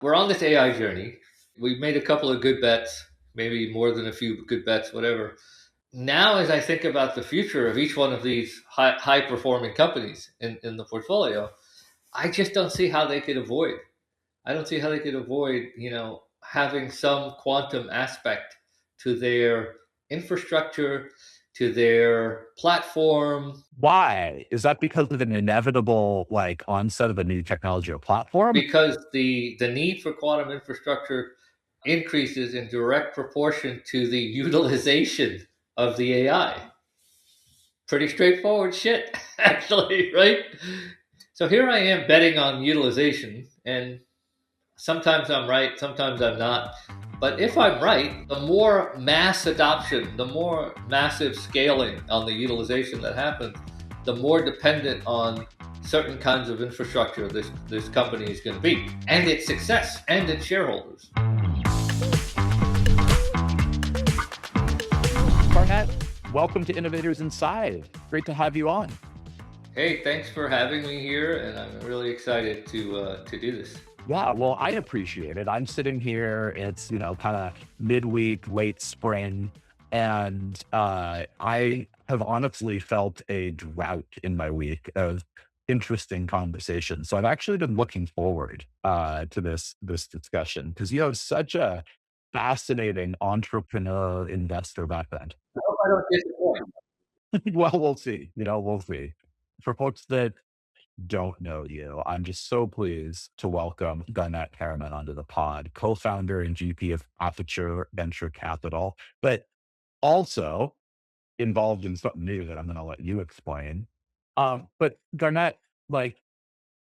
we're on this AI journey. We've made a couple of good bets, maybe more than a few good bets, whatever. Now, as I think about the future of each one of these high performing companies in the portfolio, I just don't see how they could avoid. I don't see how they could avoid, having some quantum aspect to their infrastructure, to their platform, Why? Is that because of an inevitable like onset of a new technology or platform? because the need for quantum infrastructure increases in direct proportion to the utilization of the AI. Pretty straightforward shit, actually, right? So here I am betting on utilization, and sometimes I'm right, sometimes I'm not. But if I'm right, the more mass adoption, the more massive scaling on the utilization that happens, the more dependent on certain kinds of infrastructure this company is going to be, and its success, and its shareholders. Garnet, welcome to Innovators Inside. Great to have you on. Hey, thanks for having me here, and I'm really excited to do this. Yeah, well, I appreciate it. I'm sitting here, it's, kind of midweek, late spring, and I have honestly felt a drought in my week of interesting conversations. So I've actually been looking forward to this discussion because you have such a fascinating entrepreneur investor background. I hope I don't disappoint. Well, we'll see. We'll see. For folks that don't know you, I'm just so pleased to welcome Garnet Heraman onto the pod, co-founder and GP of Aperture Venture Capital, but also involved in something new that I'm going to let you explain. But Garnet, like,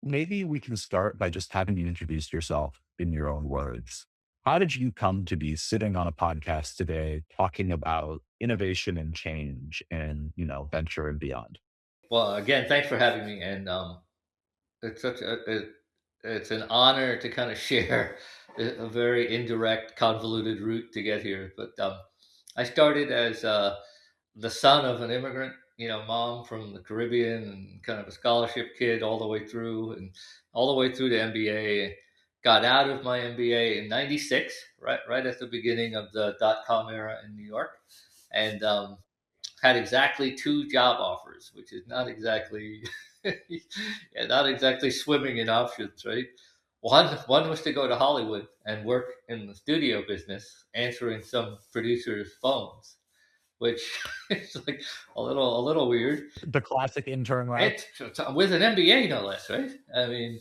maybe we can start by just having you introduce yourself in your own words. How did you come to be sitting on a podcast today talking about innovation and change and, venture and beyond? Well, again, thanks for having me, and it's such it's an honor to kind of share a very indirect, convoluted route to get here. But I started as the son of an immigrant, mom from the Caribbean, and kind of a scholarship kid all the way through, and all the way through to MBA. Got out of my MBA in '96, right at the beginning of the .com era in New York, and had exactly two job offers, which is not exactly yeah, not exactly swimming in options, right? One was to go to Hollywood and work in the studio business, answering some producers' phones, which is like a little weird. The classic intern route. It's with an MBA, no less, right? I mean,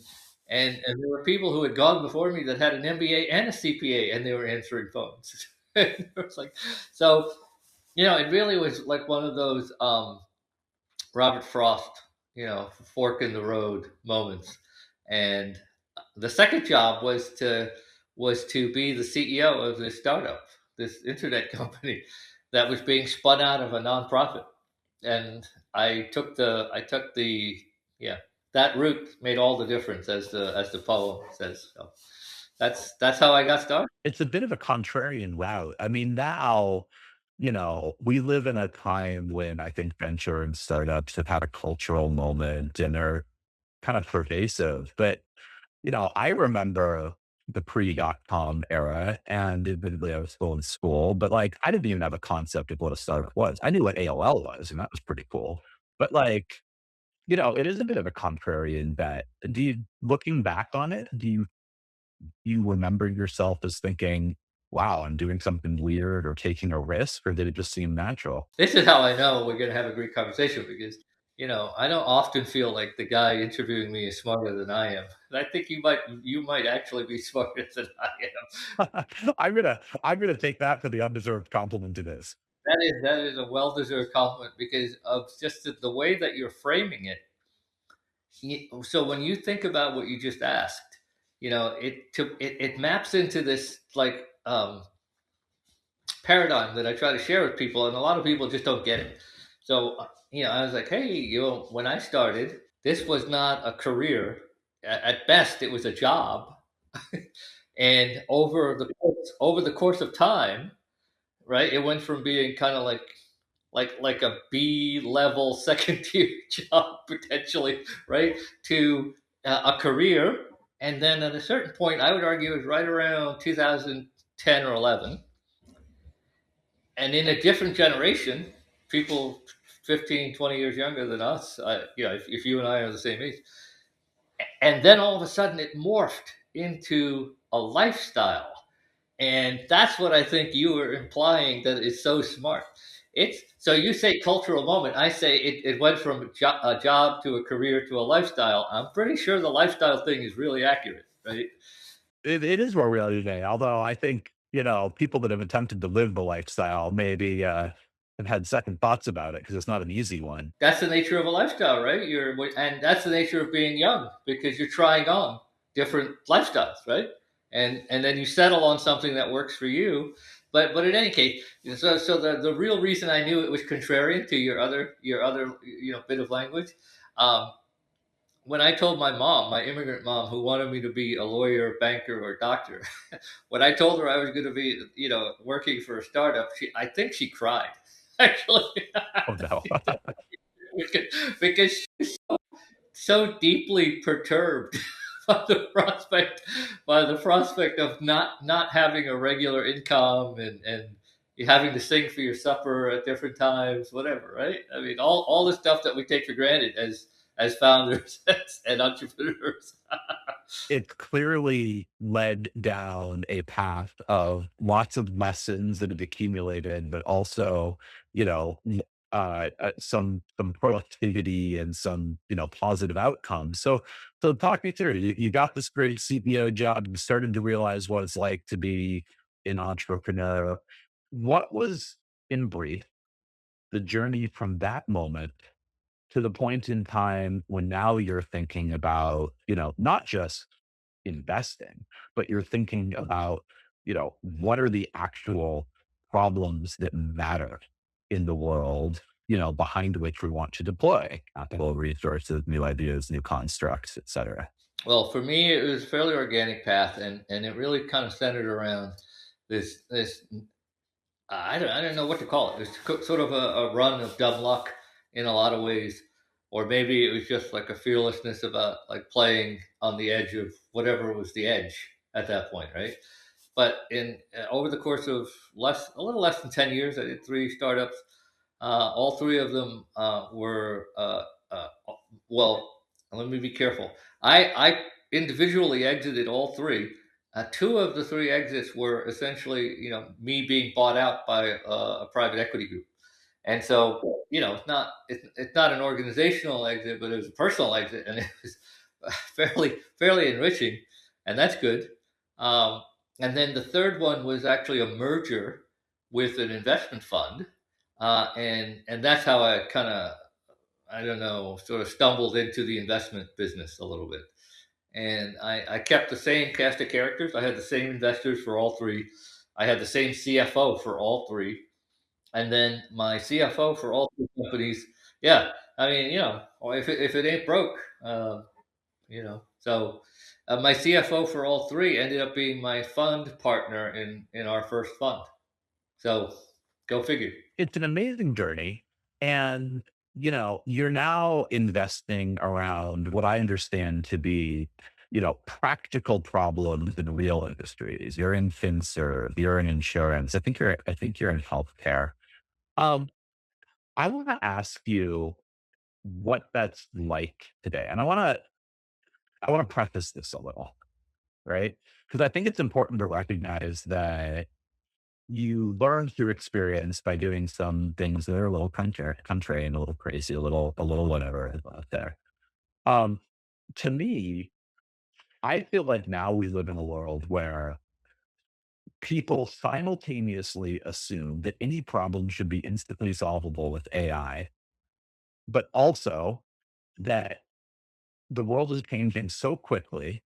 and there were people who had gone before me that had an MBA and a CPA, and they were answering phones. It was like, so it really was like one of those Robert Frost, fork in the road moments. And the second job was to be the CEO of this startup, this internet company that was being spun out of a nonprofit. And I took the yeah, that route made all the difference, as the poem says. So that's how I got started. It's a bit of a contrarian route. I mean, now, we live in a time when I think venture and startups have had a cultural moment and are kind of pervasive. But, I remember the pre-dot-com era, and admittedly, I was still in school, but like, I didn't even have a concept of what a startup was. I knew what AOL was, and that was pretty cool. But like, it is a bit of a contrarian bet. Looking back on it, do you remember yourself as thinking, wow, I'm doing something weird or taking a risk, or did it just seem natural? This is how I know we're going to have a great conversation because, I don't often feel like the guy interviewing me is smarter than I am. And I think you might actually be smarter than I am. I'm gonna take that for the undeserved compliment it is. That is a well-deserved compliment because of just the way that you're framing it. So when you think about what you just asked, it maps into this like paradigm that I try to share with people, and a lot of people just don't get it. So, I was like, hey, when I started, this was not a career. At best, it was a job. And over the course of time, right, it went from being kind of like a B level second tier job potentially, right, to a career. And then at a certain point, I would argue it was right around 2010 or 11. And in a different generation, people 15, 20 years younger than us, if you and I are the same age, and then all of a sudden it morphed into a lifestyle. And that's what I think you were implying, that is so smart. It's so you say cultural moment. I say it went from a job to a career to a lifestyle. I'm pretty sure the lifestyle thing is really accurate, right? It is where we are today, although I think, people that have attempted to live the lifestyle maybe, have had second thoughts about it because it's not an easy one. That's the nature of a lifestyle, right? And that's the nature of being young, because you're trying on different lifestyles, right? And then you settle on something that works for you. But in any case, so the real reason I knew it was contrarian to your other bit of language. Um, when I told my mom, my immigrant mom, who wanted me to be a lawyer, banker, or doctor, when I told her I was going to be, working for a startup, I think she cried, actually, Oh, no. because so deeply perturbed by the prospect of not having a regular income, and you having to sing for your supper at different times, whatever, right? I mean, all the stuff that we take for granted as founders and entrepreneurs. It clearly led down a path of lots of lessons that have accumulated, but also, some productivity and some, positive outcomes. So talk me through. You got this great CPO job. You started to realize what it's like to be an entrepreneur. What was, in brief, the journey from that moment to the point in time when now you're thinking about, not just investing, but you're thinking about, what are the actual problems that matter in the world, behind which we want to deploy capital resources, new ideas, new constructs, et cetera. Well, for me, it was a fairly organic path, and it really kind of centered around this. I don't know what to call it. It's sort of a run of dumb luck in a lot of ways, or maybe it was just like a fearlessness about like playing on the edge of whatever was the edge at that point, right? But in over the course of a little less than 10 years, I did three startups. All three of them were well. Let me be careful. I individually exited all three. Two of the three exits were essentially, me being bought out by a private equity group. And so, it's not an organizational exit, but it was a personal exit, and it was fairly enriching, and that's good. Um, and then the third one was actually a merger with an investment fund, and that's how I kind of, I don't know, sort of stumbled into the investment business a little bit. And I kept the same cast of characters. I had the same investors for all three. I had the same CFO for all three, and then my CFO for all three companies. Yeah, I mean, or if it ain't broke, So my CFO for all three ended up being my fund partner in our first fund. So go figure. It's an amazing journey. And, you're now investing around what I understand to be, practical problems in real industries. You're in FinServe, you're in insurance. I think you're in healthcare. Um, I want to ask you what that's like today. And I want to preface this a little, right? Because I think it's important to recognize that you learn through experience by doing some things that are a little contrary and a little crazy, a little whatever out there. Um, to me, I feel like now we live in a world where people simultaneously assume that any problem should be instantly solvable with AI, but also that the world is changing so quickly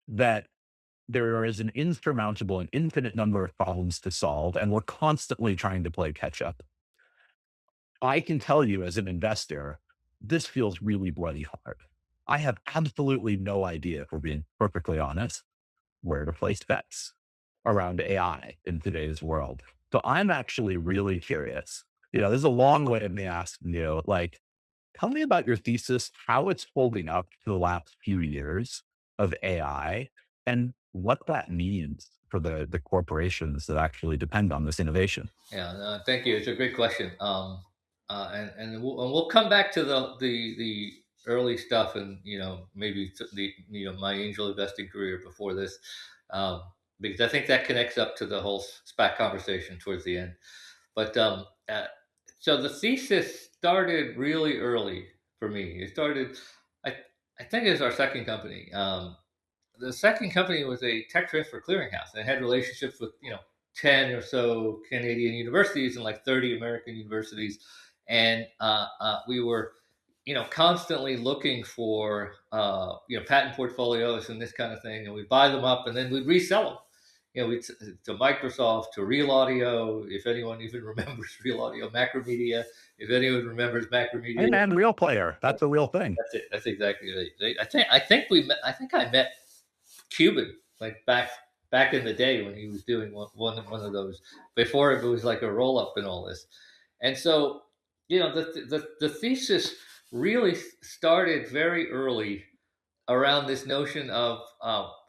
that there is an insurmountable and infinite number of problems to solve, and we're constantly trying to play catch up. I can tell you as an investor, this feels really bloody hard. I have absolutely no idea, if we're being perfectly honest, where to place bets around AI in today's world. So I'm actually really curious. There's a long way of me asking you, like, Tell me about your thesis, how it's holding up to the last few years of AI, and what that means for the corporations that actually depend on this innovation. Yeah, no, thank you. It's a great question. And we'll come back to the early stuff, and maybe the my angel investing career before this, um, because I think that connects up to the whole SPAC conversation towards the end. But so the thesis started really early for me. It started, I I think it was our second company. The second company was a tech transfer clearinghouse and had relationships with 10 or so Canadian universities and like 30 American universities, and we were constantly looking for patent portfolios and this kind of thing, and we'd buy them up and then we'd resell them. We to Microsoft, to Real Audio, if anyone even remembers Real Audio, Macromedia, if anyone remembers Hey Macromedia. man, real player. That's a real thing. That's it. That's exactly right. I think we met. I think I met Cuban, like back in the day when he was doing one of those before it was like a roll up and all this. And so, the thesis really started very early around this notion of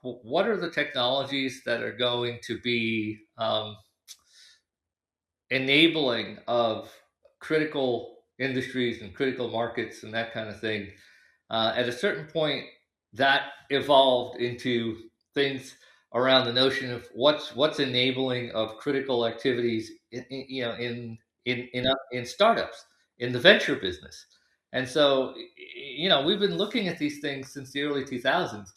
what are the technologies that are going to be enabling of critical industries and critical markets and that kind of thing. At a certain point, that evolved into things around the notion of what's enabling of critical activities in startups, in the venture business. And so we've been looking at these things since the early 2000s.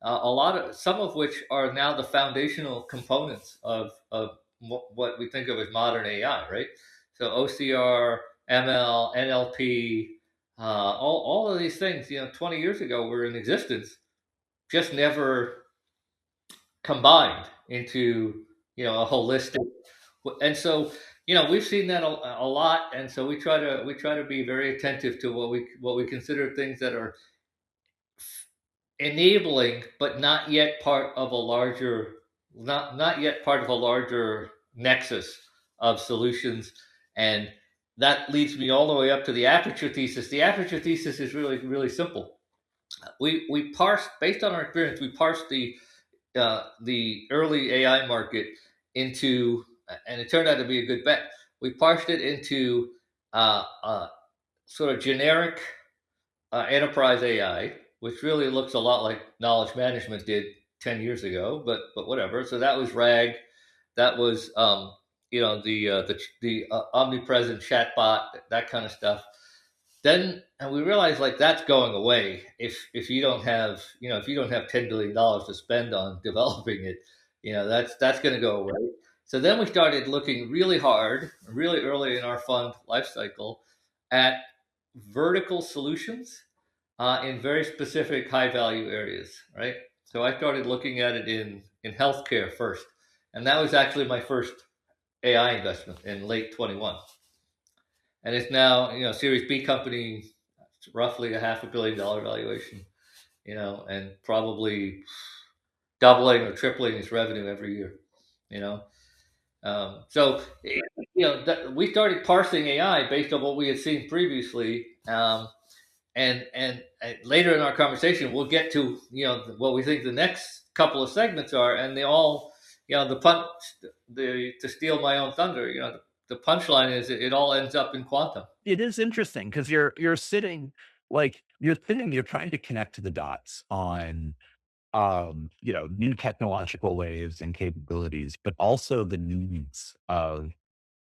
A lot of some of which are now the foundational components of what we think of as modern AI, right? So OCR, ML, NLP, all of these things, 20 years ago were in existence, just never combined into, a holistic. And so, we've seen that a lot. And so we try to be very attentive to what we consider things that are enabling, but not yet part of a larger nexus of solutions. And that leads me all the way up to the aperture thesis. The aperture thesis is really, really simple. We parsed, based on our experience, we parsed the early AI market into, and it turned out to be a good bet. We parsed it into sort of generic enterprise AI, which really looks a lot like knowledge management did 10 years ago, but whatever. So that was RAG. That was the omnipresent chatbot, that kind of stuff. Then, and we realized like that's going away if you don't have $10 billion to spend on developing it. That's going to go away. So then we started looking really hard, really early in our fund life cycle, at vertical solutions in very specific high value areas, right? So I started looking at it in healthcare first, and that was actually my first AI investment in late 21, and it's now Series B company, roughly a $500 million valuation, and probably doubling or tripling its revenue every year, you know. So we started parsing AI based on what we had seen previously. And later in our conversation, we'll get to what we think the next couple of segments are, and they all, the punch, to steal my own thunder, the punchline is it all ends up in quantum. It is interesting because you're sitting you're trying to connect the dots on new technological waves and capabilities, but also the needs of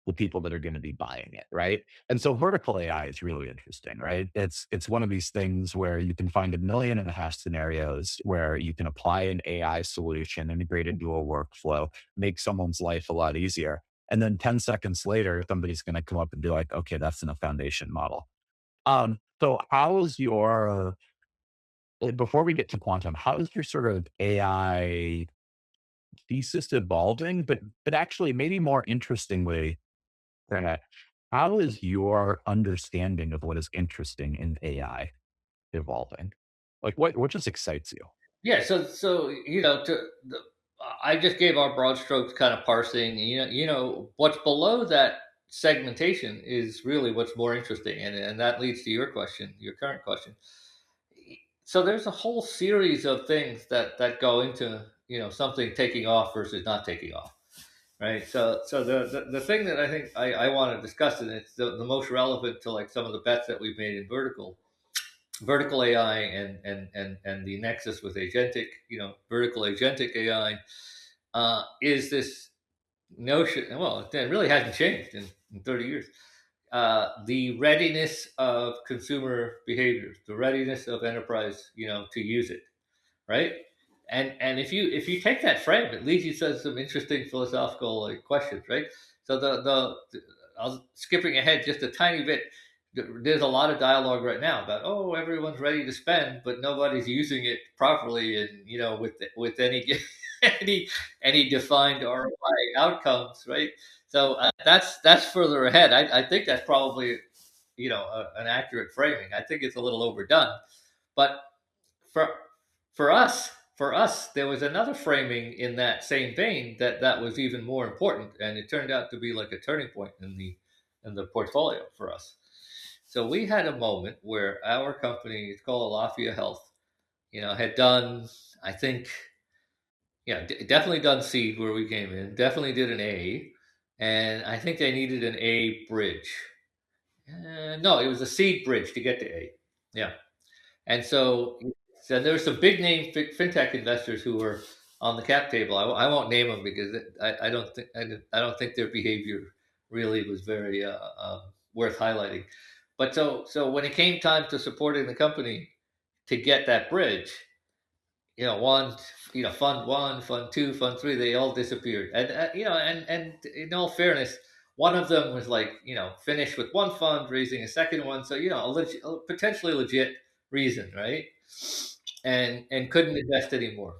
the people that are going to be buying it, right? And so vertical AI is really interesting, right? It's one of these things where you can find 1.5 million scenarios where you can apply an AI solution, integrate into a workflow, make someone's life a lot easier. And then 10 seconds later, somebody's going to come up and be like, okay, that's in a foundation model. So how is your before we get to quantum, how is your sort of AI thesis evolving? But actually, maybe more interestingly, that how is your understanding of what is interesting in AI evolving? Like what just excites you? Yeah, so I just gave our broad strokes kind of parsing. What's below that segmentation is really what's more interesting, and that leads to your question, your current question. So there's a whole series of things that go into something taking off versus not taking off, right? So the thing that I think I want to discuss, and it's the most relevant to like some of the bets that we've made in vertical AI and the nexus with agentic, vertical agentic AI, is this notion. Well, it really hasn't changed in 30 years. The readiness of consumer behaviors, the readiness of enterprise, to use it, right? And if you take that frame, it leads you to some interesting philosophical like questions, right? So I was skipping ahead just a tiny bit. There's a lot of dialogue right now about, oh, everyone's ready to spend, but nobody's using it properly, and with any any defined ROI outcomes, right? So that's further ahead. I think that's probably an accurate framing. I think it's a little overdone, but for for us there was another framing in that same vein that was even more important, and it turned out to be like a turning point in the portfolio for us. So we had a moment where our company, it's called Alafia Health, had done, I think, definitely done seed where we came in, definitely did an A, and I think they needed an A bridge. No, it was a seed bridge to get to A. Yeah. And so there were some big name fintech investors who were on the cap table. I won't name them because I don't think their behavior really was very worth highlighting. But so when it came time to supporting the company to get that bridge, one, fund one, fund two, fund three, they all disappeared. And and in all fairness, one of them was like finished with one fund, raising a second one. So a potentially legit reason, right? And couldn't invest anymore.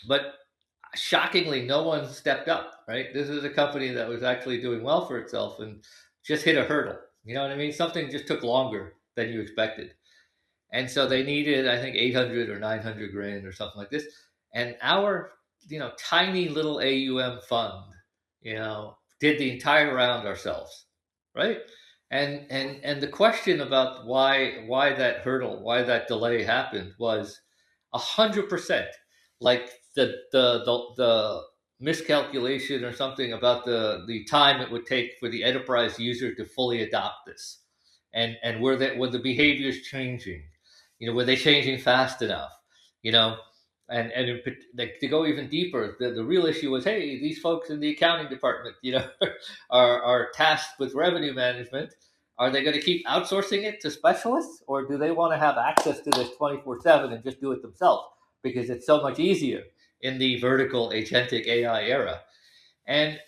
But shockingly, no one stepped up. Right? This is a company that was actually doing well for itself and just hit a hurdle. You know what I mean? Something just took longer than you expected. And so they needed, I think, 800 or 900 grand or something like this. And our, tiny little AUM fund, did the entire round ourselves, right? And the question about why that hurdle, why that delay happened was 100% like the miscalculation or something about the time it would take for the enterprise user to fully adopt this, and were the behaviors changing, were they changing fast enough, you know and like, to go even deeper, the real issue was, hey, these folks in the accounting department, are tasked with revenue management. Are they going to keep outsourcing it to specialists, or do they want to have access to this 24/7 and just do it themselves because it's so much easier in the vertical agentic AI era? And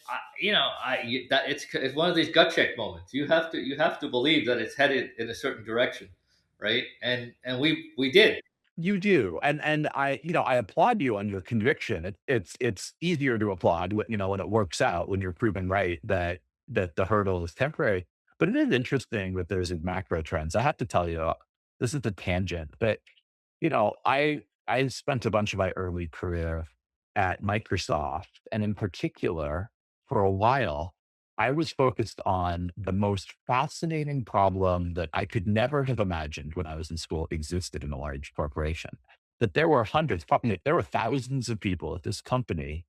that it's one of these gut check moments. You have to believe that it's headed in a certain direction, right? And we did. You do, and I applaud you on your conviction. It's easier to applaud when it works out, when you're proven right that the hurdle is temporary. But it is interesting that there's these macro trends. I have to tell you, this is a tangent, but I spent a bunch of my early career at Microsoft, and in particular, for a while, I was focused on the most fascinating problem that I could never have imagined when I was in school existed in a large corporation. That there were hundreds, probably there were thousands of people at this company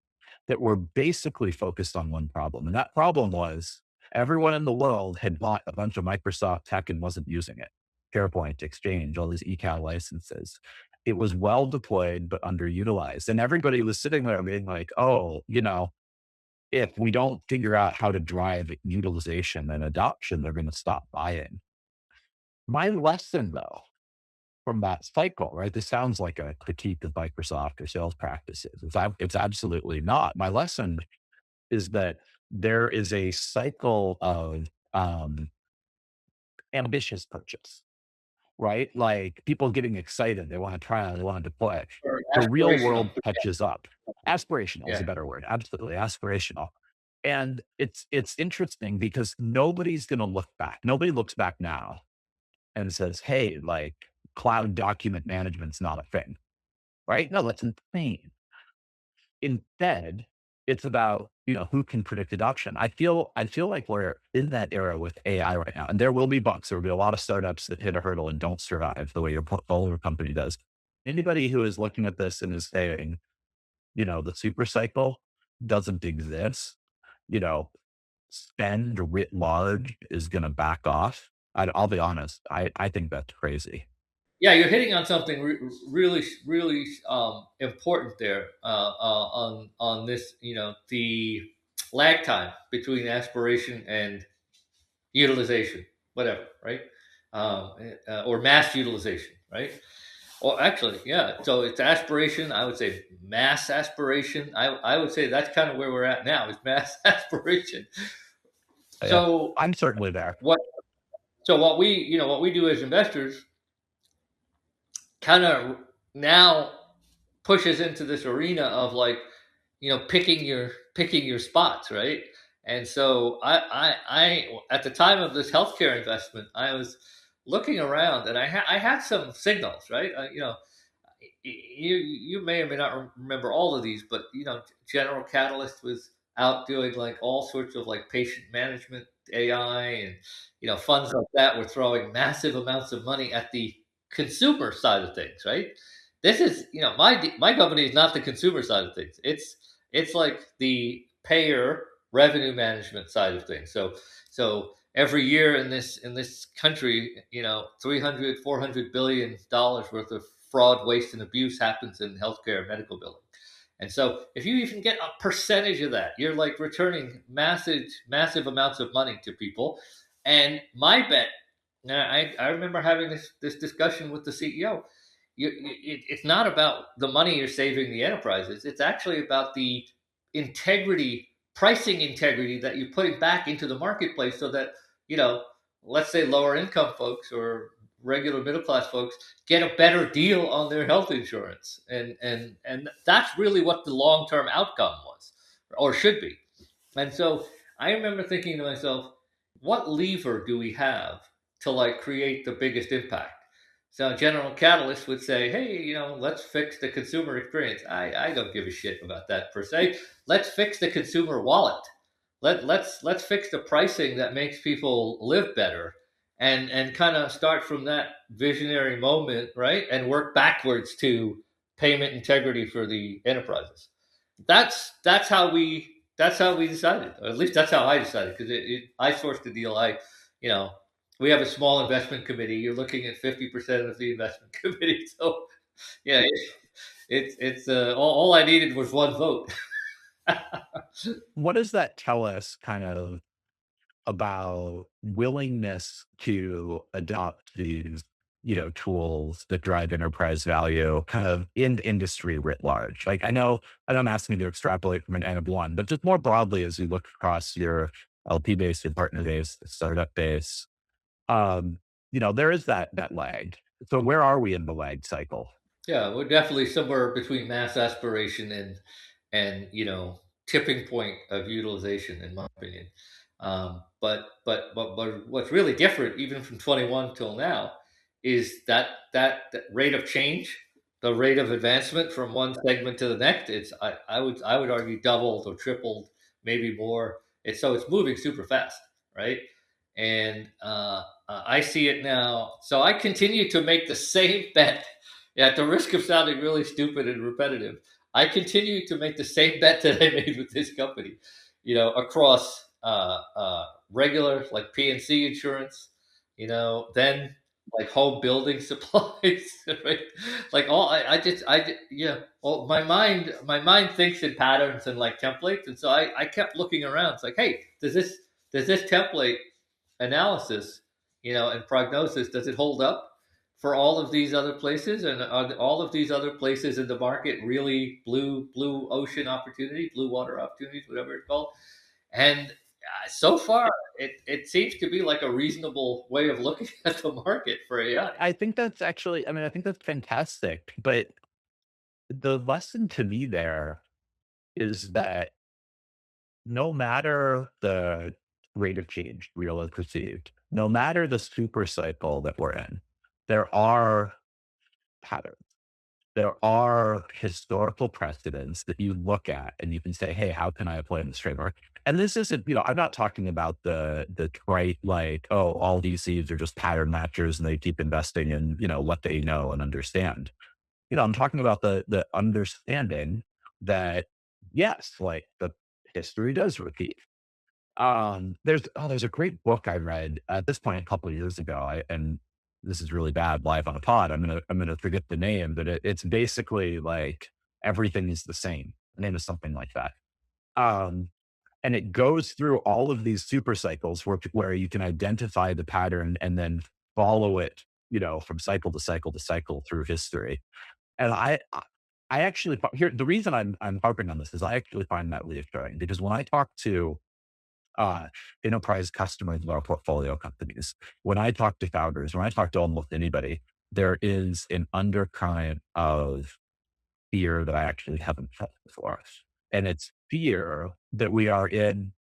that were basically focused on one problem. And that problem was everyone in the world had bought a bunch of Microsoft tech and wasn't using it. SharePoint, Exchange, all these eCal licenses. It was well deployed, but underutilized. And everybody was sitting there being like, oh, if we don't figure out how to drive utilization and adoption, they're going to stop buying. My lesson, though, from that cycle, right? This sounds like a critique of Microsoft or sales practices. It's absolutely not. My lesson is that there is a cycle of ambitious purchase, right? Like people getting excited, they want to try, they want to deploy. Or The real aspirational. world catches up. Aspirational is a Yeah. better word. Absolutely aspirational. And it's interesting because nobody's going to look back. Nobody looks back now and says, "Hey, like cloud document management's not a thing." Right? No, that's insane. Instead, It's about, who can predict adoption. I feel like we're in that era with AI right now, and there will be bumps. There will be a lot of startups that hit a hurdle and don't survive the way your portfolio company does. Anybody who is looking at this and is saying, the super cycle doesn't exist, you know, spend writ large is going to back off. I'll be honest. I think that's crazy. Yeah, you're hitting on something really, really important there on this. The lag time between aspiration and utilization, whatever, right? Or mass utilization, right? Or actually, yeah. So it's aspiration. I would say mass aspiration. I would say that's kind of where we're at now. Is mass aspiration. Yeah, So I'm certainly there. what? So what we do as investors kind of now pushes into this arena of like picking your spots, right? And so I at the time of this healthcare investment, I was looking around and I had some signals, right? You may or may not remember all of these, but General Catalyst was out doing like all sorts of like patient management AI, and funds like that were throwing massive amounts of money at the consumer side of things, right? This is my company is not the consumer side of things. It's like the payer revenue management side of things. So every year in this country, 300 $400 billion worth of fraud, waste, and abuse happens in healthcare and medical billing. And so if you even get a percentage of that, you're like returning massive amounts of money to people. And my bet, I remember having this discussion with the CEO. It's not about the money you're saving the enterprises. It's actually about the integrity, pricing integrity that you're putting back into the marketplace, so that you know, let's say lower income folks or regular middle class folks get a better deal on their health insurance, and that's really what the long term outcome was, or should be. And so I remember thinking to myself, what lever do we have to like create the biggest impact? So General Catalyst would say, hey, let's fix the consumer experience. I don't give a shit about that per se. Let's fix the consumer wallet. Let's fix the pricing that makes people live better, and kind of start from that visionary moment, right? And work backwards to payment integrity for the enterprises. That's how we decided, or at least that's how I decided, because I sourced the deal. You know, we have a small investment committee. You're looking at 50% of the investment committee. So yeah, it's all I needed was one vote. What does that tell us kind of about willingness to adopt these, tools that drive enterprise value kind of in industry writ large? Like I know I'm asking you to extrapolate from an N of one, but just more broadly as you look across your LP base, your partner base, the startup base, um, there is that lag. So where are we in the lag cycle? Yeah, we're definitely somewhere between mass aspiration and tipping point of utilization, in my opinion. But what's really different, even from 21 till now, is that rate of change, the rate of advancement from one segment to the next. I would argue doubled or tripled, maybe more. It's moving super fast, right? And I see it now. So I continue to make the same bet. Yeah, at the risk of sounding really stupid and repetitive, I continue to make the same bet that I made with this company, across regular like PNC insurance, then like home building supplies, right? Like all yeah. Well, my mind thinks in patterns and like templates, and so I kept looking around. It's like, hey, does this template analysis, and prognosis, does it hold up for all of these other places? And are all of these other places in the market really blue ocean opportunity, blue water opportunities, whatever it's called? And so far, it seems to be like a reasonable way of looking at the market for AI. I think that's actually, I think that's fantastic. But the lesson to me there is that no matter the rate of change, real or perceived, no matter the super cycle that we're in, there are patterns. there are historical precedents that you look at and you can say, hey, how can I apply this framework? And this isn't, I'm not talking about the trite, like, oh, all VCs are just pattern matchers and they keep investing in, what they know and understand. I'm talking about the understanding that, yes, like the history does repeat. There's a great book I read at this point a couple of years ago. And this is really bad live on a pod. I'm gonna forget the name, but it's basically like everything is the same. The name is something like that. Um, and it goes through all of these super cycles where you can identify the pattern and then follow it, from cycle to cycle to cycle through history. And I actually here the reason I'm harping on this is I actually find that reassuring because when I talk to uh, enterprise customers of our portfolio companies. When I talk to founders, when I talk to almost anybody, there is an undercurrent of fear that I actually haven't felt before. And it's fear that we are in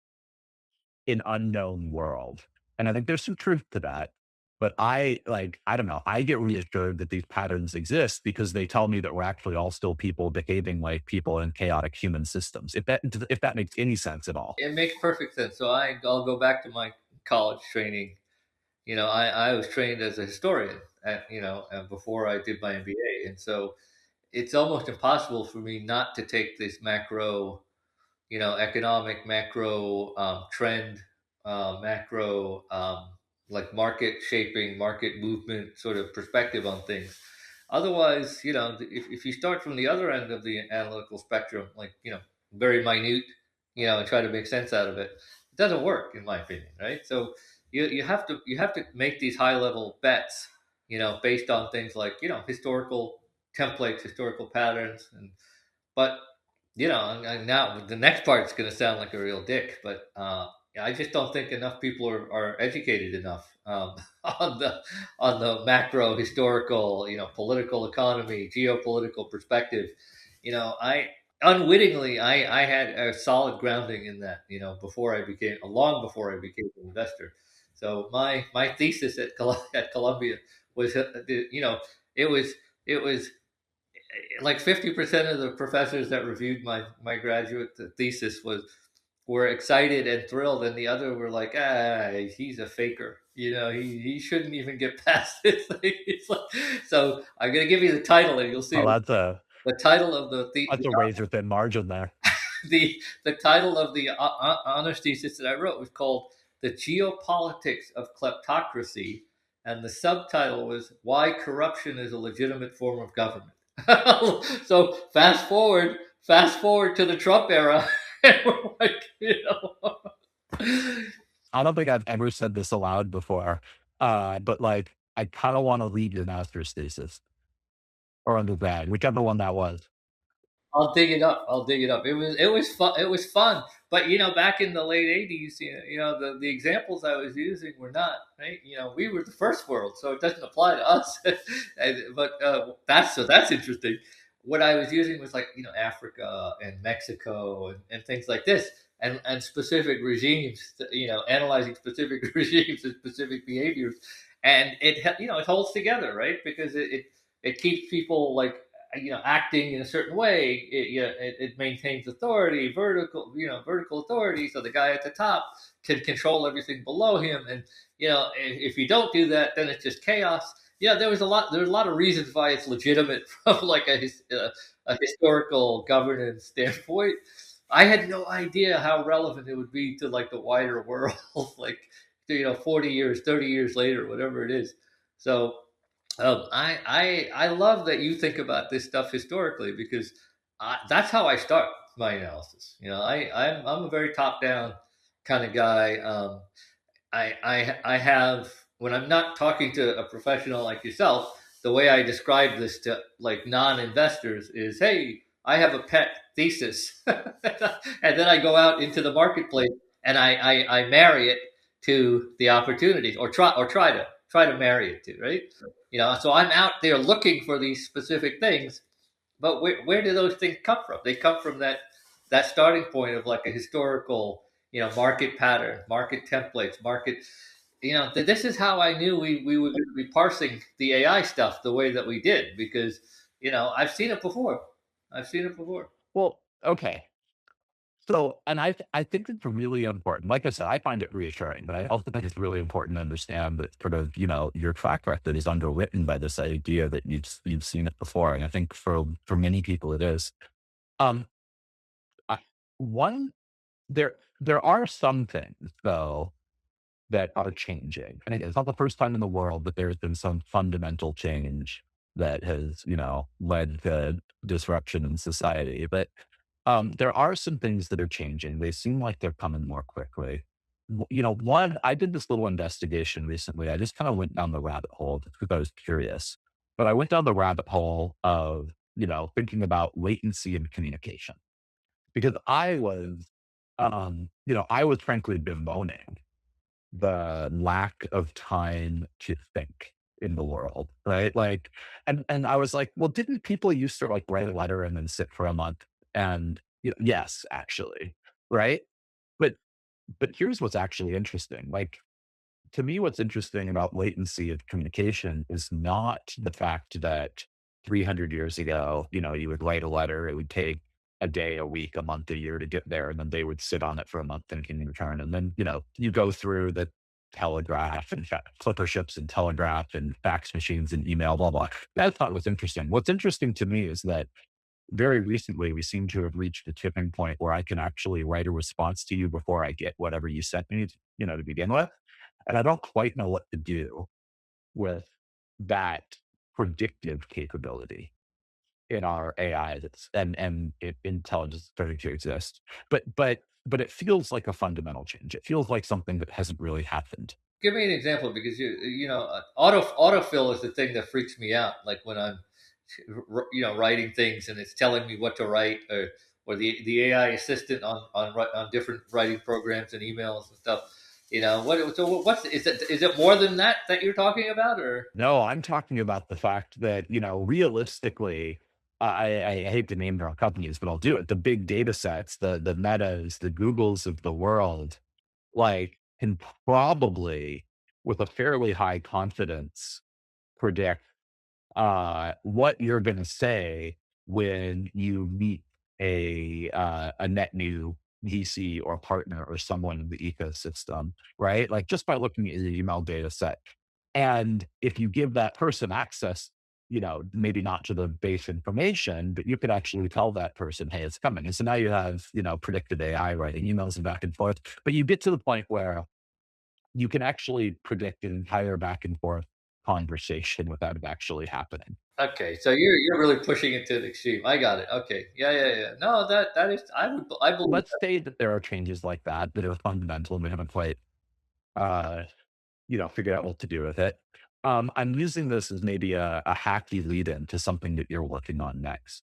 an unknown world. And I think there's some truth to that. But I don't know, I get reassured that these patterns exist because they tell me that we're actually all still people behaving like people in chaotic human systems. If that makes any sense at all. It makes perfect sense. So I'll go back to my college training. I was trained as a historian before I did my MBA. And so it's almost impossible for me not to take this macro, economic macro trend, macro like market shaping, market movement sort of perspective on things. Otherwise, if you start from the other end of the analytical spectrum, like, very minute, and try to make sense out of it, it doesn't work, in my opinion, right? So you have to make these high level bets, based on things like, historical templates, historical patterns, but and now the next part is going to sound like a real dick, but I just don't think enough people are educated enough on the macro historical, political economy, geopolitical perspective. I unwittingly I had a solid grounding in that, before I became long before I became an investor. So my thesis at Columbia was, it was it was like 50% of the professors that reviewed my graduate thesis were excited and thrilled, and the other were like, he's a faker, he shouldn't even get past this thing. It's like, so I'm going to give you the title and you'll see Oh, the title of that's a razor thin margin there. the title of the honors thesis that I wrote was called "The Geopolitics of Kleptocracy," and the subtitle was "Why Corruption is a Legitimate Form of Government." So fast forward to the Trump era, and we're like, I don't think I've ever said this aloud before, but like, I kind of want to lead your master's thesis or undergrad, whichever one that was. I'll dig it up. I'll dig it up. It was fun. It was fun. But back in the late '80s, the examples I was using were not right. We were the first world, so it doesn't apply to us. But that's interesting. What I was using was like Africa and Mexico and things like this, and specific regimes. Analyzing specific regimes and specific behaviors, and it holds together, right? Because it keeps people like acting in a certain way. It maintains authority, vertical authority, so the guy at the top can control everything below him. And if you don't do that, then it's just chaos. There's a lot of reasons why it's legitimate from like a historical governance standpoint. I had no idea how relevant it would be to like the wider world, like 40 years, 30 years later, whatever it is. So I love that you think about this stuff historically, because that's how I start my analysis. I'm a very top down kind of guy. I have, when I'm not talking to a professional like yourself, the way I describe this to like non-investors is, hey, I have a pet thesis, and then I go out into the marketplace and I marry it to the opportunities, or try to marry it to, right. So I'm out there looking for these specific things, but where do those things come from? They come from that starting point of like a historical, market pattern, market templates, market. This is how I knew we would be parsing the AI stuff the way that we did, because I've seen it before. I've seen it before. Well, okay. So, and I think it's really important. Like I said, I find it reassuring, but I also think it's really important to understand that sort of, your track record is underwritten by this idea that you've seen it before. And I think for many people it is. Um, I, one there are some things though that are changing. And it's not the first time in the world that there's been some fundamental change that has, led to disruption in society. But there are some things that are changing. They seem like they're coming more quickly. One, I did this little investigation recently. I just kind of went down the rabbit hole just because I was curious. But I went down the rabbit hole of, thinking about latency and communication because I was frankly bemoaning the lack of time to think in the world, right? Like, and I was like, well, didn't people used to like write a letter and then sit for a month? And yes, actually, right? But here's what's actually interesting. Like to me, what's interesting about latency of communication is not the fact that 300 years ago, you would write a letter, it would take a day, a week, a month, a year to get there, and then they would sit on it for a month and can return. And then, you go through the telegraph and flipper ships and telegraph and fax machines and email, blah, blah. That's not what's interesting. What's interesting to me is that very recently we seem to have reached a tipping point where I can actually write a response to you before I get whatever you sent me, to begin with. And I don't quite know what to do with that predictive capability in our AI and intelligence starting to exist. But it feels like a fundamental change. It feels like something that hasn't really happened. Give me an example because autofill is the thing that freaks me out. Like when I'm writing things and it's telling me what to write, or the AI assistant on different writing programs and emails and stuff. What's is it more than that you're talking about, or No, I'm talking about the fact that, realistically, I hate to name their companies, but I'll do it. The big data sets, the metas, the Googles of the world, like can probably with a fairly high confidence predict what you're going to say when you meet a net new VC or partner or someone in the ecosystem, right? Like just by looking at your email data set. And if you give that person access, maybe not to the base information, but you could actually tell that person, hey, it's coming. And so now you have, predicted AI writing emails and back and forth. But you get to the point where you can actually predict an entire back and forth conversation without it actually happening. okay? So you're really pushing it to the extreme. I got it. Okay, yeah, yeah, yeah. No, that is I believe Let's say that there are changes like that are fundamental and we haven't quite, uh, figured out what to do with it. I'm using this as maybe a hacky lead in to something that you're working on next,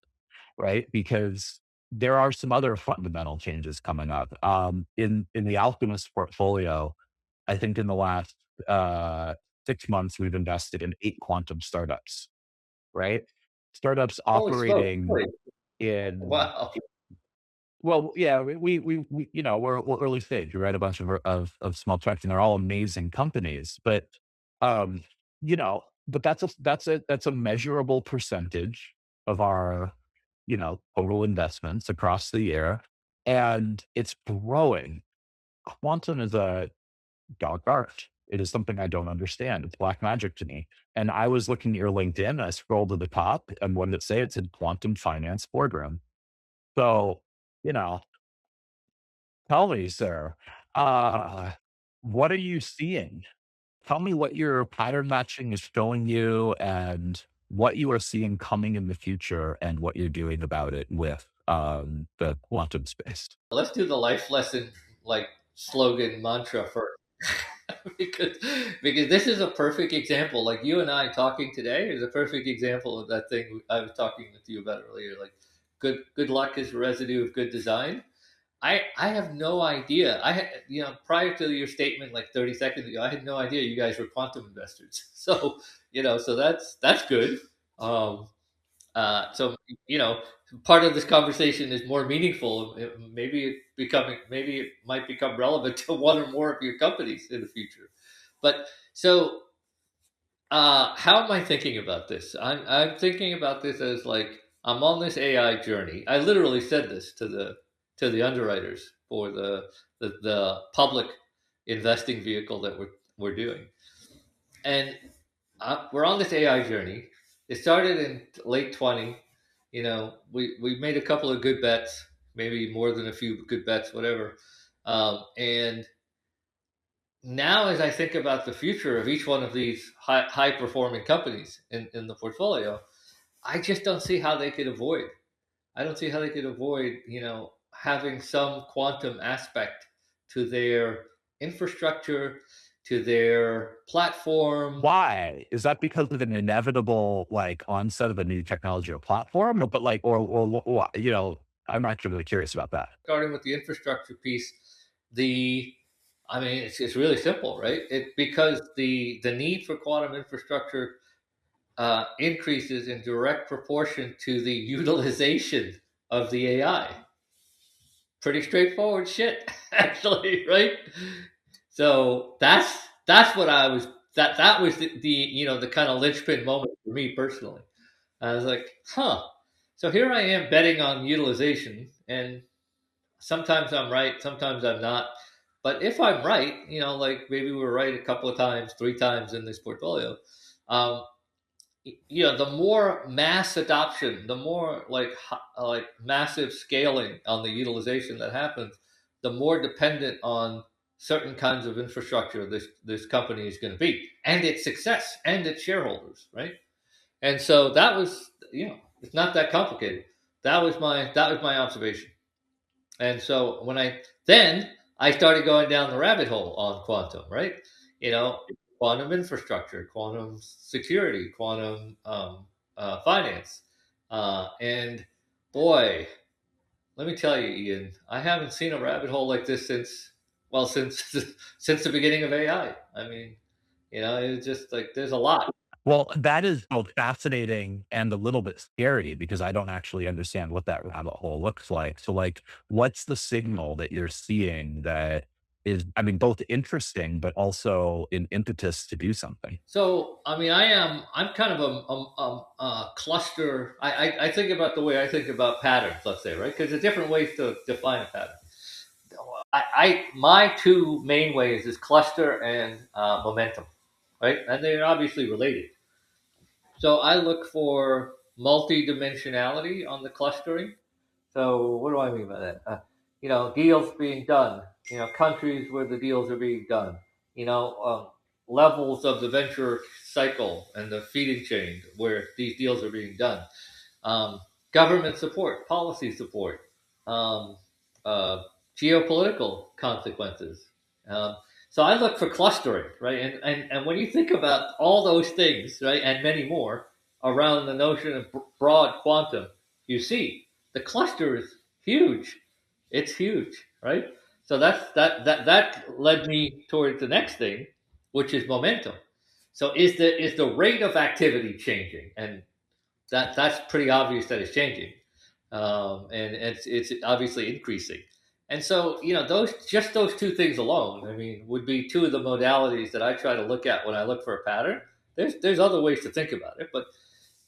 right? Because there are some other fundamental changes coming up. In the Alchemist portfolio, I think in the last uh, 6 months, we've invested in 8 quantum startups, right? Startups holy smoke, operating really? in Wow. well, yeah, we're early stage. We write a bunch of small tracks, and they're all amazing companies. Um, but that's a measurable percentage of our, total investments across the year, and it's growing. Quantum is a dog art. It is something I don't understand. It's black magic to me. And I was looking at your LinkedIn, and I scrolled to the top, and what did it say? It said quantum finance boardroom. So, you know, tell me, sir, uh, what are you seeing? Tell me what your pattern matching is showing you and what you are seeing coming in the future and what you're doing about it with the quantum space. Let's do the life lesson like slogan mantra first. because this is a perfect example. Like you and I talking today is a perfect example of that thing I was talking with you about earlier. Like good luck is a residue of good design. I have no idea. I had prior to your statement like 30 seconds ago, I had no idea you guys were quantum investors. So so that's good. Um, so you know, part of this conversation is more meaningful. Maybe it might become relevant to one or more of your companies in the future. But so How am I thinking about this? I'm thinking about this as like I'm on this AI journey. I literally said this to the underwriters for the public investing vehicle that we're doing, and we're on this AI journey. It started in late 20. You know, we made a couple of good bets, maybe more than a few good bets, whatever. And now, as I think about the future of each one of these high performing companies in the portfolio, I just don't see how they could avoid. I don't see how they could avoid, having some quantum aspect to their infrastructure, to their platform. Why? Is that because of an inevitable, like, onset of a new technology or platform? Or but, like, or I'm actually really curious about that. Starting with the infrastructure piece, the I mean, it's really simple, right? It because the need for quantum infrastructure increases in direct proportion to the utilization of the AI. Pretty straightforward shit, actually, right? So that's what I was that was the kind of linchpin moment for me personally. I was like, huh. So here I am betting on utilization, and sometimes I'm right, sometimes I'm not. But if I'm right, like maybe we're right a couple of times, three times in this portfolio, um, the more mass adoption, the more like massive scaling on the utilization that happens, the more dependent on certain kinds of infrastructure this company is going to be, and its success, and its shareholders, right? And so that was, it's not that complicated. That was my observation. And so I started going down the rabbit hole on quantum, right? You know, quantum infrastructure, quantum security, quantum finance, and boy, let me tell you, Ian, I haven't seen a rabbit hole like this since since the beginning of AI. I mean, it's just like there's a lot. Well, that is both fascinating and a little bit scary because I don't actually understand what that rabbit hole looks like. So, like, what's the signal that you're seeing that is, I mean, both interesting, but also an impetus to do something? So, I mean, I'm kind of a cluster. I think about the way I think about patterns, let's say, right? Because there's different ways to define a pattern. My two main ways is cluster and momentum, right? And they're obviously related. So I look for multi-dimensionality on the clustering. So what do I mean by that? Deals being done. Countries where the deals are being done. You know, um, Levels of the venture cycle and the feeding chain where these deals are being done. um, Government support, policy support, um, uh, geopolitical consequences. Um, so I look for clustering, right? And when you think about all those things, right, and many more around the notion of broad quantum, you see the cluster is huge. It's huge, right? So that led me towards the next thing, which is momentum. So is the rate of activity changing? And that's pretty obvious that it's changing, and it's obviously increasing. And so those two things alone, I mean, would be two of the modalities that I try to look at when I look for a pattern. There's other ways to think about it, but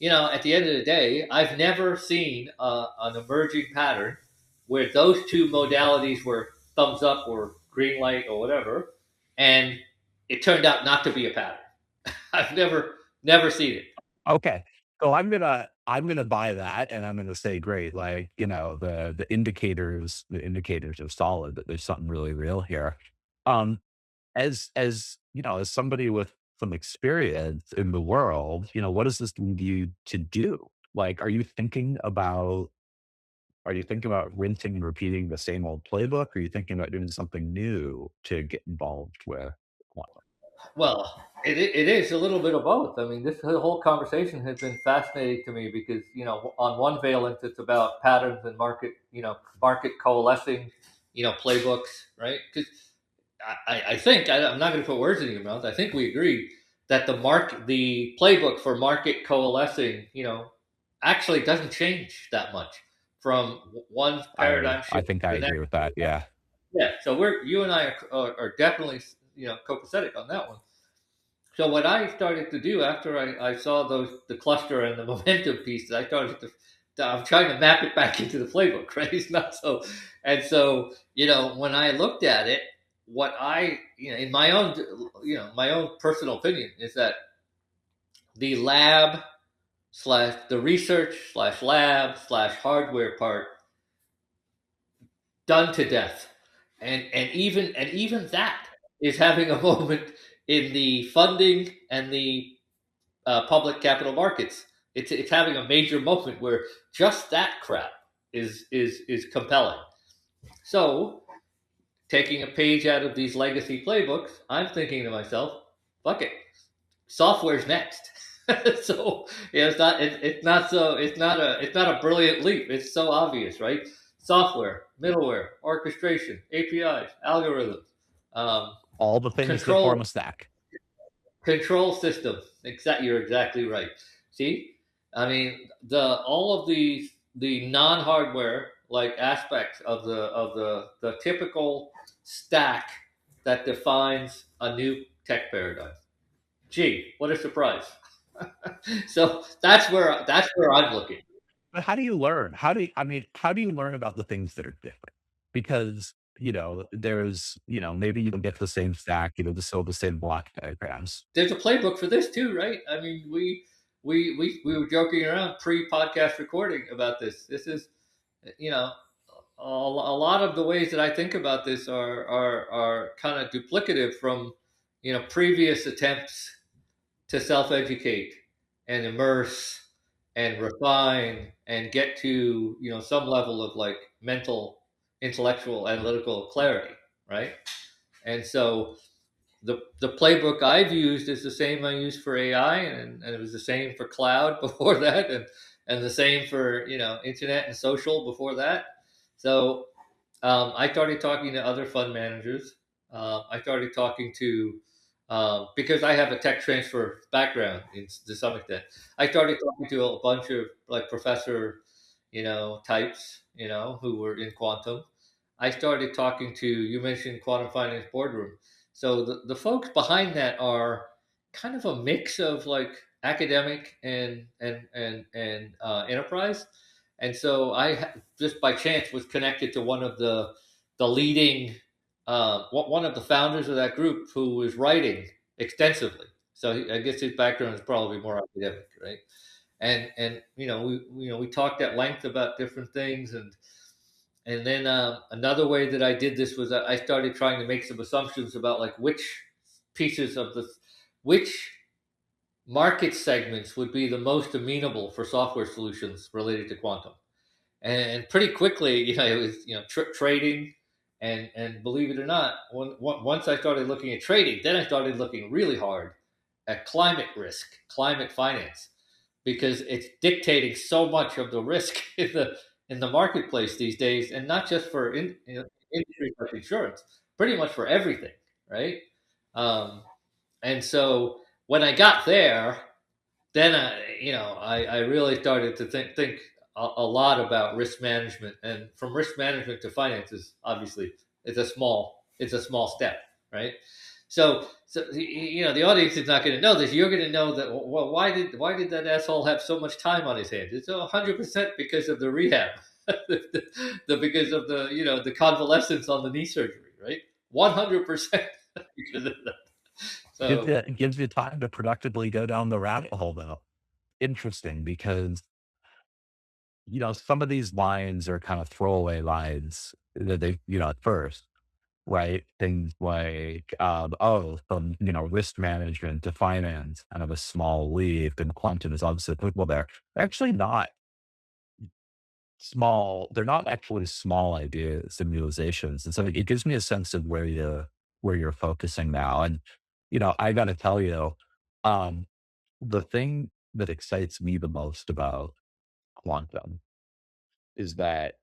at the end of the day, I've never seen an emerging pattern where those two modalities were thumbs up or green light or whatever, and it turned out not to be a pattern. I've never seen it. Okay. So I'm gonna buy that and I'm gonna say, great, like, the indicators are solid, that there's something really real here. Um, as somebody with some experience in the world, what does this lead you to do? Like, are you thinking about rinsing and repeating the same old playbook? Or are you thinking about doing something new to get involved with quantum? Well, it is a little bit of both. I mean, this whole conversation has been fascinating to me because, on one valence, it's about patterns and market coalescing, playbooks, right? Because I think I'm not going to put words in your mouth. I think we agree that the playbook for market coalescing, actually doesn't change that much from one paradigm I shift think to I the next. agree with that. Yeah. Yeah, so you and I are definitely copacetic on that one. So what I started to do after I saw those the cluster and the momentum pieces, I started to I'm trying to map it back into the playbook, right? It's not so, and so when I looked at it, what I in my own my own personal opinion is that the lab slash the research slash lab slash hardware part done to death, and even that is having a moment in the funding and the public capital markets. It's having a major moment where just that crap is compelling. So taking a page out of these legacy playbooks, I'm thinking to myself, fuck it, software's next. So it's not a brilliant leap. It's so obvious, right? Software, middleware, orchestration, APIs, algorithms, um, All the things that form control a stack. control system. You're exactly right. See, I mean all of the non hardware like aspects of the typical stack that defines a new tech paradigm. Gee, what a surprise! So that's where I'm looking. But how do you learn? How do you learn about the things that are different? Because, there's, maybe you don't get the same stack, the same block diagrams. There's a playbook for this too, right? I mean, we were joking around pre-podcast recording about this. This is you know a lot of the ways that I think about this are kind of duplicative from previous attempts to self-educate and immerse and refine and get to some level of like mental, intellectual, analytical clarity, right? And so the playbook I've used is the same I used for AI, and it was the same for cloud before that, and the same for internet and social before that. So I started talking to other fund managers. I started talking to because I have a tech transfer background to some extent. I started talking to a bunch of like professor, types, who were in quantum. I started talking to you mentioned quantum finance boardroom. So the folks behind that are kind of a mix of like academic and enterprise. And so just by chance was connected to one of the leading one of the founders of that group who was writing extensively. So I guess his background is probably more academic, right? And we talked at length about different things, and then another way that I did this was that I started trying to make some assumptions about like pieces of the which market segments would be the most amenable for software solutions related to quantum. And pretty quickly, it was trading, and believe it or not, once I started looking at trading, then I started looking really hard at climate risk, climate finance, because it's dictating so much of the risk in the marketplace these days, and not just for industries like insurance, pretty much for everything, right? Um, and so when I got there, then I really started to think a lot about risk management, and from risk management to finances, obviously, it's a small step, right? So the audience is not going to know this. You're going to know that. Well, why did that asshole have so much time on his hands? It's 100% because of the rehab, because of the convalescence on the knee surgery, right? 100% because of that. So It gives you time to productively go down the rabbit hole, though. Interesting because, some of these lines are kind of throwaway lines that at first, right? Things like, from, risk management to finance, kind of a small leap, and quantum is obviously applicable there. They're actually not they're not actually small ideas and realizations. And so it gives me a sense of where you're focusing now. And, I gotta tell you, um, the thing that excites me the most about quantum is that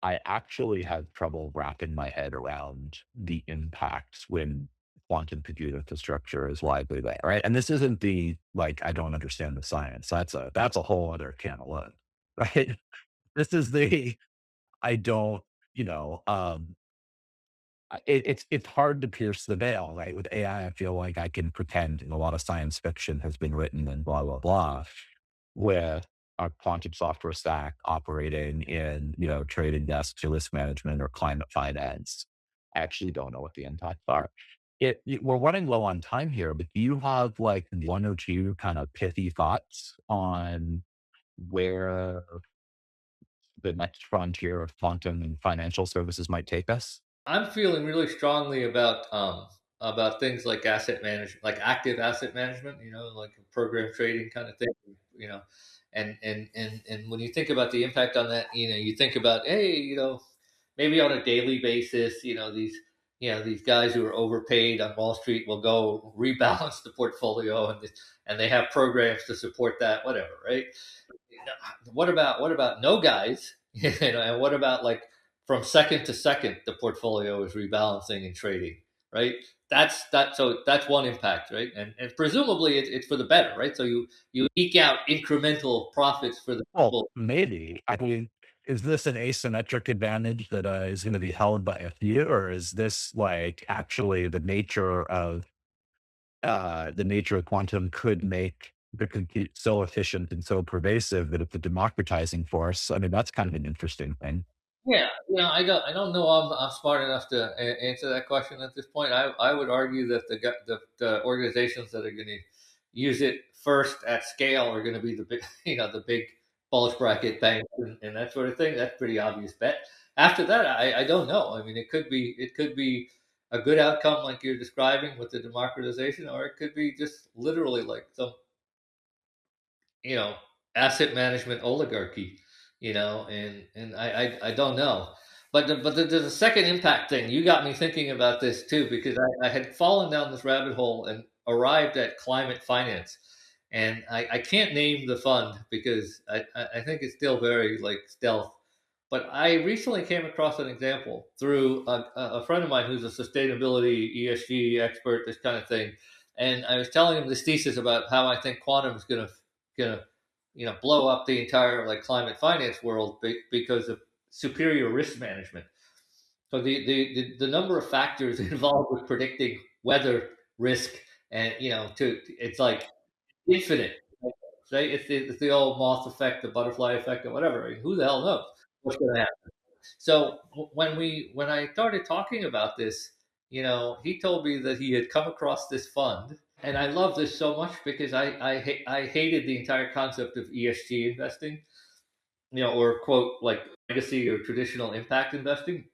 I actually have trouble wrapping my head around the impacts when quantum computer infrastructure is widely there, right? And this isn't the like I don't understand the science. That's a whole other can of worms, right? This is the I don't, you know, it's hard to pierce the veil, right? With AI, I feel like I can pretend, and a lot of science fiction has been written and blah blah blah, with a quantum software stack operating in trading desks or risk management or climate finance. I actually don't know what the impacts are. We're running low on time here, but do you have like one or two kind of pithy thoughts on where the next frontier of quantum and financial services might take us? I'm feeling really strongly about things like asset management, like active asset management, like program trading kind of thing, you know. And when you think about the impact on that, you think about, hey, maybe on a daily basis, these guys who are overpaid on Wall Street will go rebalance the portfolio, and they have programs to support that, whatever, right? What about no guys? And what about like from second to second, the portfolio is rebalancing and trading, right? So that's one impact, right? And presumably it's for the better, right? So you eke out incremental profits for the Well, people. maybe. I mean, is this an asymmetric advantage that is going to be held by a few, or is this like actually the nature of quantum could make the compute so efficient and so pervasive that it's a democratizing force? I mean, that's kind of an interesting thing. Yeah, I don't know. I'm smart enough to answer that question at this point. I would argue that the organizations that are going to use it first at scale are going to be the big the big bulge bracket banks and that sort of thing. That's pretty obvious bet. After that, I don't know. I mean, it could be a good outcome like you're describing with the democratization, or it could be just literally like some you know asset management oligarchy, and I don't know. But there's a second impact thing. You got me thinking about this too, because I had fallen down this rabbit hole and arrived at climate finance, and I can't name the fund because I think it's still very like stealth. But I recently came across an example through a friend of mine who's a sustainability ESG expert, this kind of thing, and I was telling him this thesis about how I think quantum is gonna blow up the entire like climate finance world because of superior risk management. So the number of factors involved with predicting weather risk, and to it's like infinite. Right? It's the old moth effect, the butterfly effect, or whatever. I mean, who the hell knows what's going to happen? So when I started talking about this, he told me that he had come across this fund, and I love this so much because I hated the entire concept of ESG investing, or quote like legacy or traditional impact investing.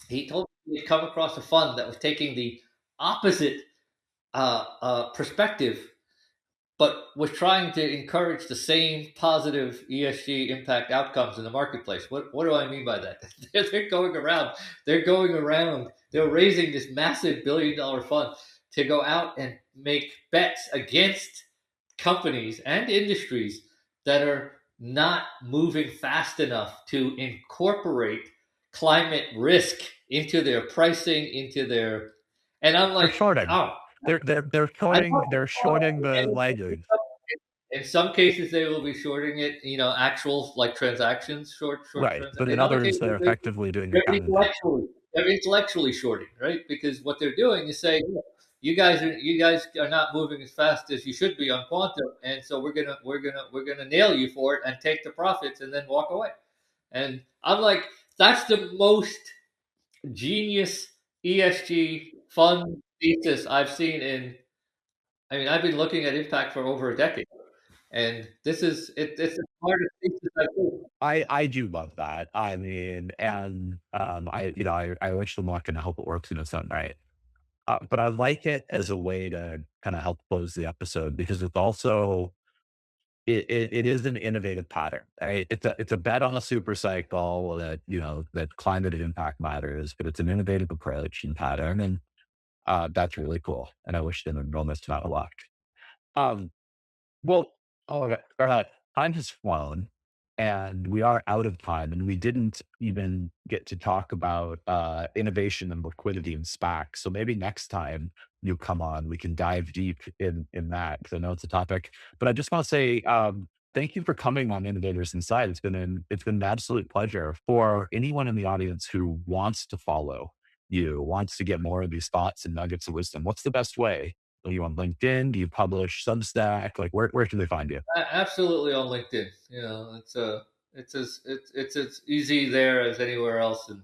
He told me he'd come across a fund that was taking the opposite perspective, but was trying to encourage the same positive ESG impact outcomes in the marketplace. What do I mean by that? They're going around. They're going around. They're raising this massive billion-dollar fund to go out and make bets against companies and industries that are not moving fast enough to incorporate climate risk into their pricing, into their. And I'm They're like, shorting. oh, They're I shorting. know. They're shorting the laggard. In some cases, they will be shorting it, actual like transactions, short Right. But transactions. in In other others, cases, they're effectively doing they're accounting. intellectually shorting, right? Because what they're doing is saying, "Look, you guys are not moving as fast as you should be on quantum, and so we're gonna nail you for it and take the profits and then walk away." And I'm like, that's the most genius ESG fund thesis I've seen in. I mean, I've been looking at impact for over a decade. And this is it's the smartest thesis I've seen. I do love that. I mean, and I wish them luck and I hope it works in its own right. But I like it as a way to kind of help close the episode because it's also it is an innovative pattern. Right? It's a bet on a super cycle that that climate impact matters, but it's an innovative approach and pattern, and that's really cool. And I wish them enormous amount of luck. Um, well, oh, okay. Time has flown, and we are out of time, and we didn't even get to talk about innovation and liquidity and SPAC. So maybe next time you come on, we can dive deep in that because I know it's a topic. But I just want to say thank you for coming on Innovators Inside. It's been an absolute pleasure for anyone in the audience who wants to follow. you, wants to get more of these thoughts and nuggets of wisdom, what's the best way? Are you on LinkedIn? Do you publish Substack? Like, where can they find you? Absolutely on LinkedIn. It's as easy there as anywhere else, and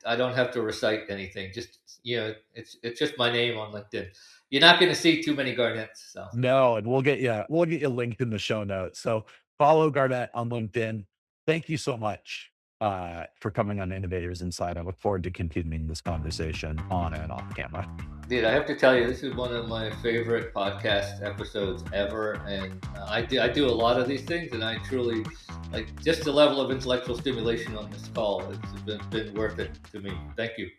I don't have to recite anything. Just it's just my name on LinkedIn. You're not going to see too many Garnets. So No, and we'll get you linked in the show notes. So follow Garnet on LinkedIn. Thank you so much for coming on Innovators Inside. I look forward to continuing this conversation on and off camera. dude, I have to tell you, this is one of my favorite podcast episodes ever, and I do a lot of these things, and I truly like just the level of intellectual stimulation on this call. It's been worth it to me. Thank you.